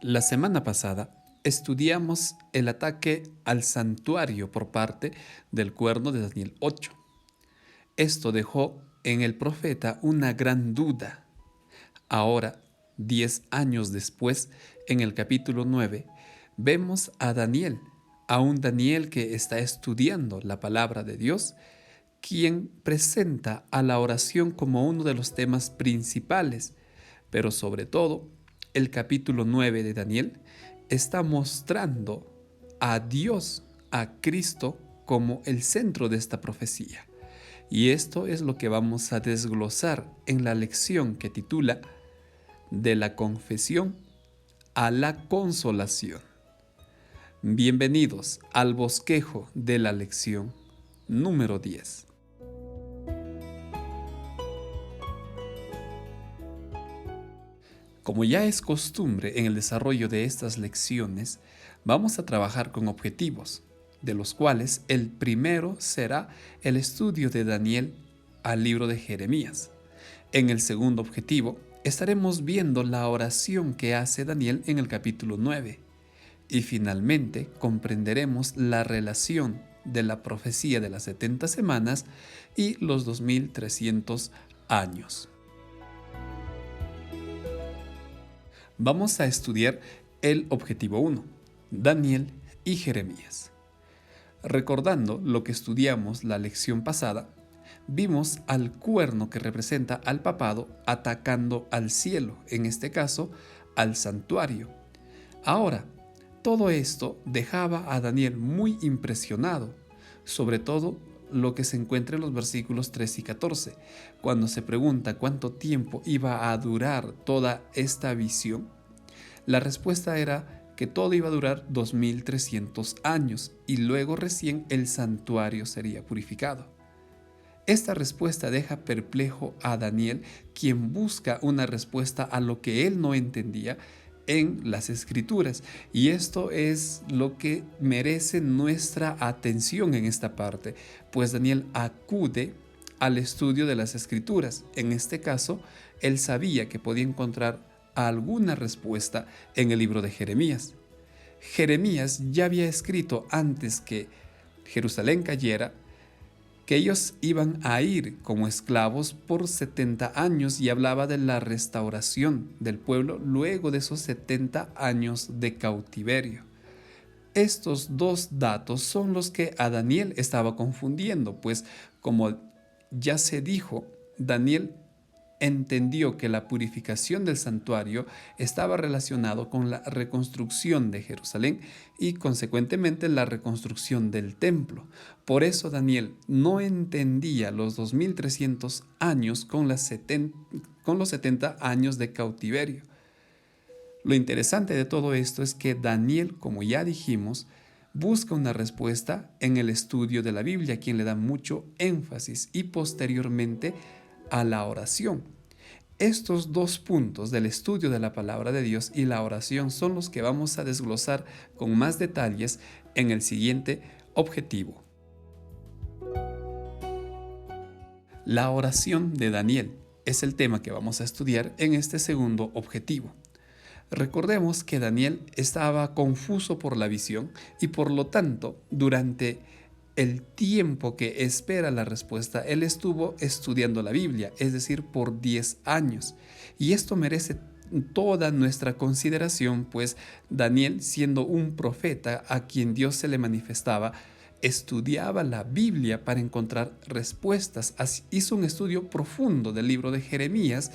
La semana pasada estudiamos el ataque al santuario por parte del cuerno de Daniel 8. Esto dejó en el profeta una gran duda. Ahora, 10 años después, en el capítulo 9, vemos a un Daniel que está estudiando la palabra de Dios, quien presenta a la oración como uno de los temas principales, pero sobre todo, el capítulo 9 de Daniel está mostrando a Dios, a Cristo, como el centro de esta profecía. Y esto es lo que vamos a desglosar en la lección que titula De la confesión a la consolación. Bienvenidos al bosquejo de la lección número 10. Como ya es costumbre en el desarrollo de estas lecciones, vamos a trabajar con objetivos, de los cuales el primero será el estudio de Daniel al libro de Jeremías. En el segundo objetivo, estaremos viendo la oración que hace Daniel en el capítulo 9. Y finalmente comprenderemos la relación de la profecía de las 70 semanas y los 2300 años. Vamos a estudiar el objetivo 1, Daniel y Jeremías. Recordando lo que estudiamos la lección pasada, vimos al cuerno que representa al papado atacando al cielo, en este caso al santuario. Ahora, todo esto dejaba a Daniel muy impresionado, sobre todo lo que se encuentra en los versículos 3 y 14, cuando se pregunta cuánto tiempo iba a durar toda esta visión. La respuesta era que todo iba a durar 2300 años y luego recién el santuario sería purificado. Esta respuesta deja perplejo a Daniel, quien busca una respuesta a lo que él no entendía en las Escrituras, y esto es lo que merece nuestra atención en esta parte, pues Daniel acude al estudio de las Escrituras. En este caso, él sabía que podía encontrar alguna respuesta en el libro de Jeremías. Jeremías ya había escrito antes que Jerusalén cayera que ellos iban a ir como esclavos por 70 años y hablaba de la restauración del pueblo luego de esos 70 años de cautiverio. Estos dos datos son los que a Daniel estaba confundiendo, pues como ya se dijo, Daniel entendió que la purificación del santuario estaba relacionado con la reconstrucción de Jerusalén y consecuentemente la reconstrucción del templo. Por eso Daniel no entendía los 2300 años con los 70 años de cautiverio. Lo interesante de todo esto es que Daniel, como ya dijimos, busca una respuesta en el estudio de la Biblia, a quien le da mucho énfasis, y posteriormente a la oración. Estos dos puntos del estudio de la palabra de Dios y la oración son los que vamos a desglosar con más detalles en el siguiente objetivo. La oración de Daniel es el tema que vamos a estudiar en este segundo objetivo. Recordemos que Daniel estaba confuso por la visión y por lo tanto, durante el tiempo que espera la respuesta, él estuvo estudiando la Biblia, es decir, por 10 años. Y esto merece toda nuestra consideración, pues Daniel, siendo un profeta a quien Dios se le manifestaba, estudiaba la Biblia para encontrar respuestas. Hizo un estudio profundo del libro de Jeremías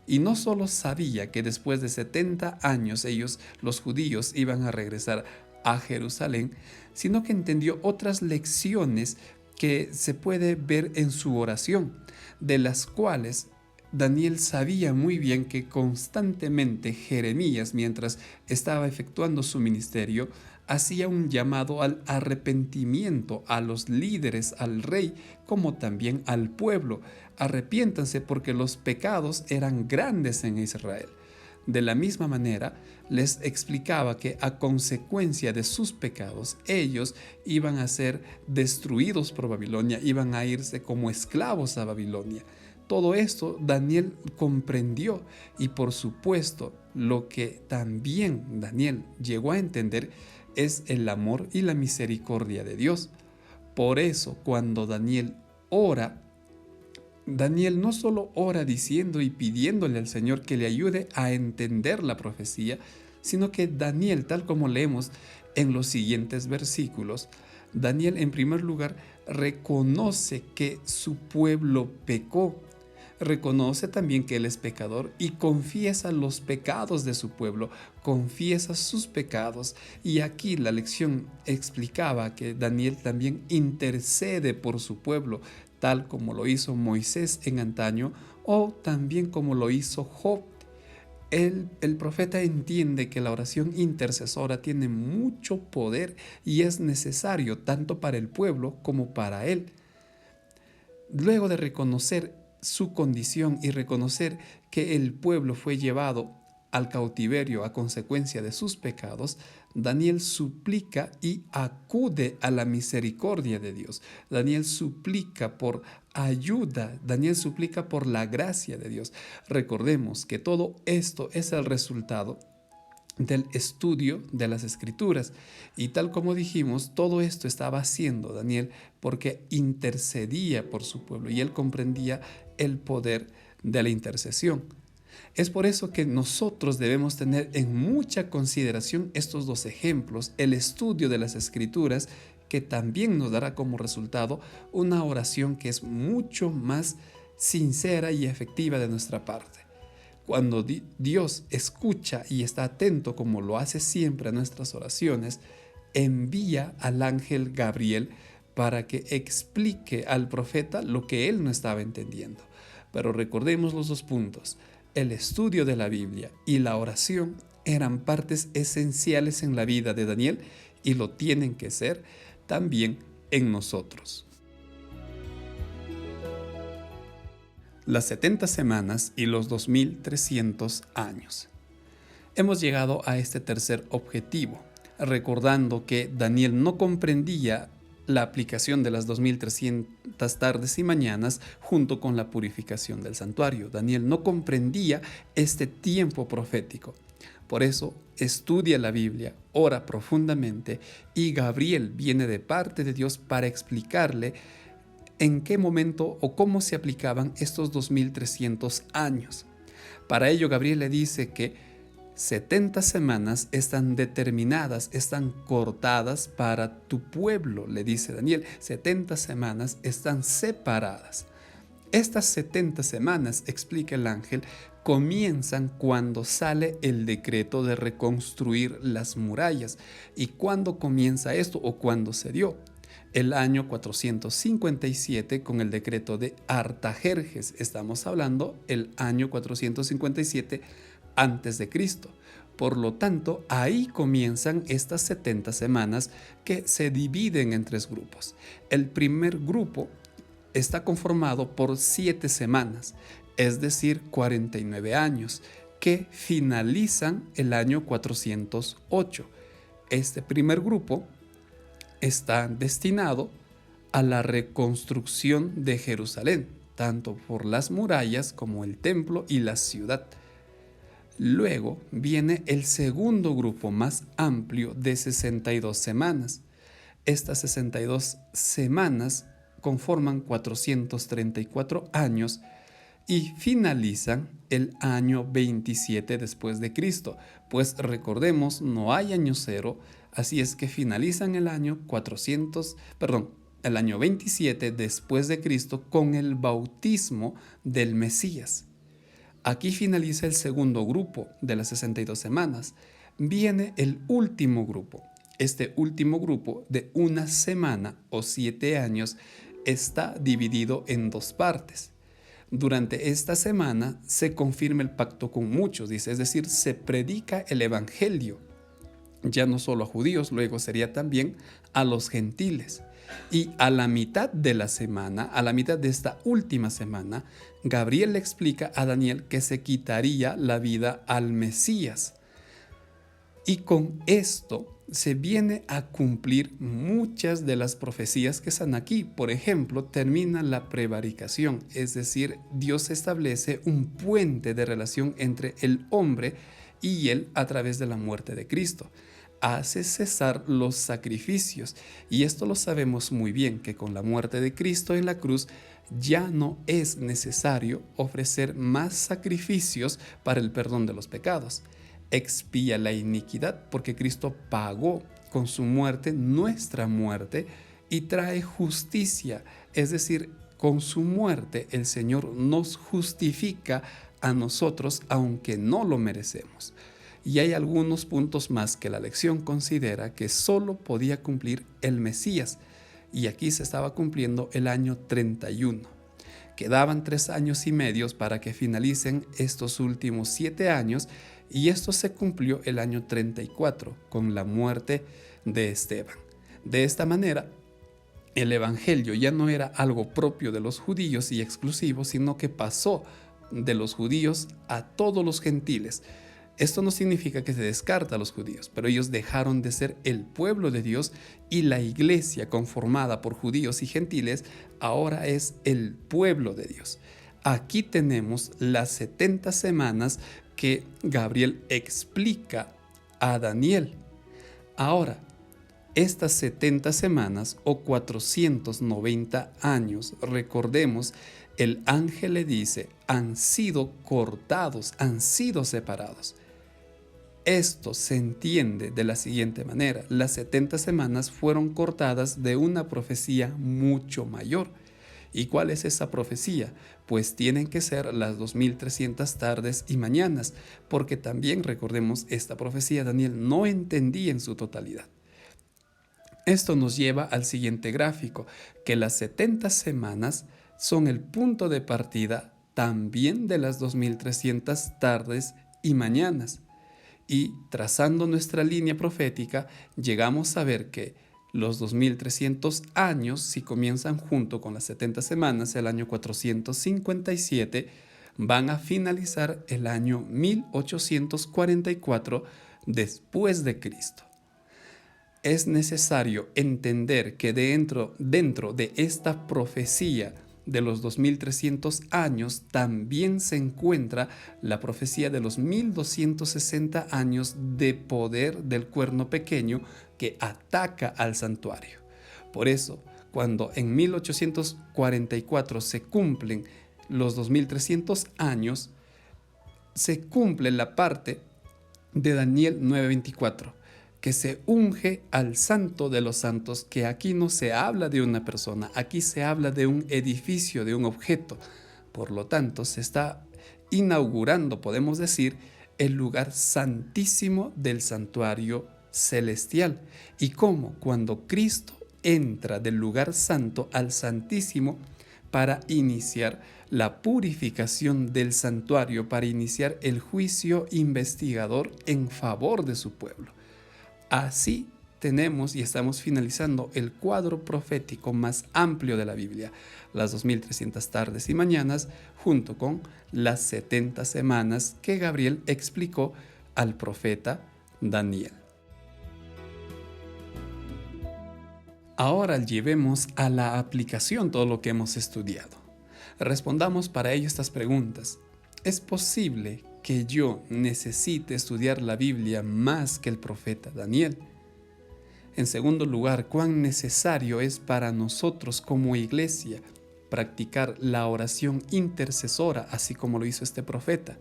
y no solo sabía que después de 70 años ellos, los judíos, iban a regresar a Jerusalén, sino que entendió otras lecciones que se puede ver en su oración, de las cuales Daniel sabía muy bien que constantemente Jeremías, mientras estaba efectuando su ministerio, hacía un llamado al arrepentimiento a los líderes, al rey, como también al pueblo. Arrepiéntanse porque los pecados eran grandes en Israel. De la misma manera, les explicaba que a consecuencia de sus pecados, ellos iban a ser destruidos por Babilonia, iban a irse como esclavos a Babilonia. Todo esto Daniel comprendió y por supuesto lo que también Daniel llegó a entender es el amor y la misericordia de Dios. Por eso, cuando Daniel ora, Daniel no solo ora diciendo y pidiéndole al Señor que le ayude a entender la profecía, sino que Daniel, tal como leemos en los siguientes versículos, Daniel en primer lugar reconoce que su pueblo pecó, reconoce también que él es pecador y confiesa los pecados de su pueblo, confiesa sus pecados. Y aquí la lección explicaba que Daniel también intercede por su pueblo, tal como lo hizo Moisés en antaño o también como lo hizo Job. El profeta entiende que la oración intercesora tiene mucho poder y es necesario tanto para el pueblo como para él. Luego de reconocer su condición y reconocer que el pueblo fue llevado al cautiverio a consecuencia de sus pecados, Daniel suplica y acude a la misericordia de Dios. Daniel suplica por ayuda, Daniel suplica por la gracia de Dios. Recordemos que todo esto es el resultado del estudio de las Escrituras. Y tal como dijimos, todo esto estaba haciendo Daniel porque intercedía por su pueblo y él comprendía el poder de la intercesión. Es por eso que nosotros debemos tener en mucha consideración estos dos ejemplos, el estudio de las Escrituras, que también nos dará como resultado una oración que es mucho más sincera y efectiva de nuestra parte. Cuando Dios escucha y está atento, como lo hace siempre a nuestras oraciones, envía al ángel Gabriel para que explique al profeta lo que él no estaba entendiendo. Pero recordemos los dos puntos. El estudio de la Biblia y la oración eran partes esenciales en la vida de Daniel y lo tienen que ser también en nosotros. Las 70 semanas y los 2300 años. Hemos llegado a este tercer objetivo, recordando que Daniel no comprendía la aplicación de las 2300 tardes y mañanas junto con la purificación del santuario. Daniel no comprendía este tiempo profético. Por eso estudia la Biblia, ora profundamente y Gabriel viene de parte de Dios para explicarle en qué momento o cómo se aplicaban estos 2300 años. Para ello Gabriel le dice que 70 semanas están determinadas, están cortadas para tu pueblo, le dice Daniel. 70 semanas están separadas. Estas 70 semanas, explica el ángel, comienzan cuando sale el decreto de reconstruir las murallas. ¿Y cuándo comienza esto o cuándo se dio? El año 457 con el decreto de Artajerjes. Estamos hablando el año 457 antes de Cristo. Por lo tanto, ahí comienzan estas 70 semanas que se dividen en tres grupos. El primer grupo está conformado por 7 semanas, es decir, 49 años, que finalizan el año 408. Este primer grupo está destinado a la reconstrucción de Jerusalén, tanto por las murallas como el templo y la ciudad. Luego viene el segundo grupo más amplio de 62 semanas. Estas 62 semanas conforman 434 años y finalizan el año 27 después de Cristo. Pues recordemos, no hay año cero, así es que finalizan el año el año 27 después de Cristo con el bautismo del Mesías. Aquí finaliza el segundo grupo de las 62 semanas. Viene el último grupo. Este último grupo de una semana o 7 años está dividido en dos partes. Durante esta semana se confirma el pacto con muchos, dice, es decir, se predica el evangelio, ya no solo a judíos, luego sería también a los gentiles. Y a la mitad de la semana, a la mitad de esta última semana, Gabriel le explica a Daniel que se quitaría la vida al Mesías. Y con esto se viene a cumplir muchas de las profecías que están aquí. Por ejemplo, termina la prevaricación, es decir, Dios establece un puente de relación entre el hombre y Él, a través de la muerte de Cristo, hace cesar los sacrificios. Y esto lo sabemos muy bien, que con la muerte de Cristo en la cruz ya no es necesario ofrecer más sacrificios para el perdón de los pecados. Expía la iniquidad porque Cristo pagó con su muerte nuestra muerte y trae justicia. Es decir, con su muerte el Señor nos justifica a nosotros aunque no lo merecemos. Y hay algunos puntos más que la lección considera que solo podía cumplir el Mesías. Y aquí se estaba cumpliendo el año 31. Quedaban 3 años y medio para que finalicen estos últimos 7 años y esto se cumplió el año 34 con la muerte de Esteban. De esta manera, el Evangelio ya no era algo propio de los judíos y exclusivo, sino que pasó de los judíos a todos los gentiles. Esto no significa que se descarta a los judíos, pero ellos dejaron de ser el pueblo de Dios y la iglesia conformada por judíos y gentiles ahora es el pueblo de Dios. Aquí tenemos las 70 semanas que Gabriel explica a Daniel. Ahora, estas 70 semanas o 490 años, recordemos, el ángel le dice, han sido cortados, han sido separados. Esto se entiende de la siguiente manera. Las 70 semanas fueron cortadas de una profecía mucho mayor. ¿Y cuál es esa profecía? Pues tienen que ser las 2300 tardes y mañanas, porque también recordemos esta profecía Daniel no entendía en su totalidad. Esto nos lleva al siguiente gráfico, que las 70 semanas son el punto de partida también de las 2300 tardes y mañanas. Y trazando nuestra línea profética, llegamos a ver que los 2300 años, si comienzan junto con las 70 semanas, el año 457, van a finalizar el año 1844 después de Cristo. Es necesario entender que dentro de esta profecía de los 2300 años también se encuentra la profecía de los 1260 años de poder del cuerno pequeño que ataca al santuario. Por eso, cuando en 1844 se cumplen los 2300 años, se cumple la parte de Daniel 9:24, que se unge al santo de los santos, que aquí no se habla de una persona, aquí se habla de un edificio, de un objeto. Por lo tanto, se está inaugurando, podemos decir, el lugar santísimo del santuario celestial. Y cómo cuando Cristo entra del lugar santo al santísimo para iniciar la purificación del santuario, para iniciar el juicio investigador en favor de su pueblo. Así tenemos y estamos finalizando el cuadro profético más amplio de la Biblia, las 2300 tardes y mañanas, junto con las 70 semanas que Gabriel explicó al profeta Daniel. Ahora llevemos a la aplicación todo lo que hemos estudiado. Respondamos para ello estas preguntas. ¿Es posible que yo necesite estudiar la Biblia más que el profeta Daniel? En segundo lugar, ¿cuán necesario es para nosotros como iglesia practicar la oración intercesora, así como lo hizo este profeta?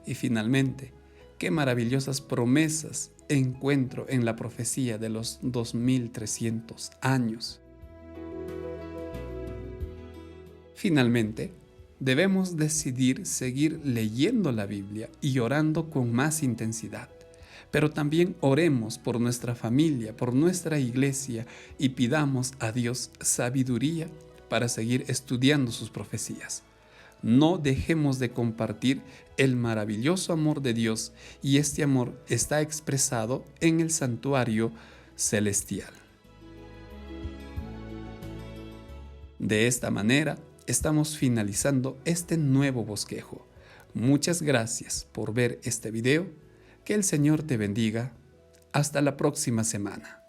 Y finalmente, ¿qué maravillosas promesas encuentro en la profecía de los 2300 años? Finalmente, debemos decidir seguir leyendo la Biblia y orando con más intensidad. Pero también oremos por nuestra familia, por nuestra iglesia y pidamos a Dios sabiduría para seguir estudiando sus profecías. No dejemos de compartir el maravilloso amor de Dios y este amor está expresado en el santuario celestial. De esta manera, estamos finalizando este nuevo bosquejo. Muchas gracias por ver este video. Que el Señor te bendiga. Hasta la próxima semana.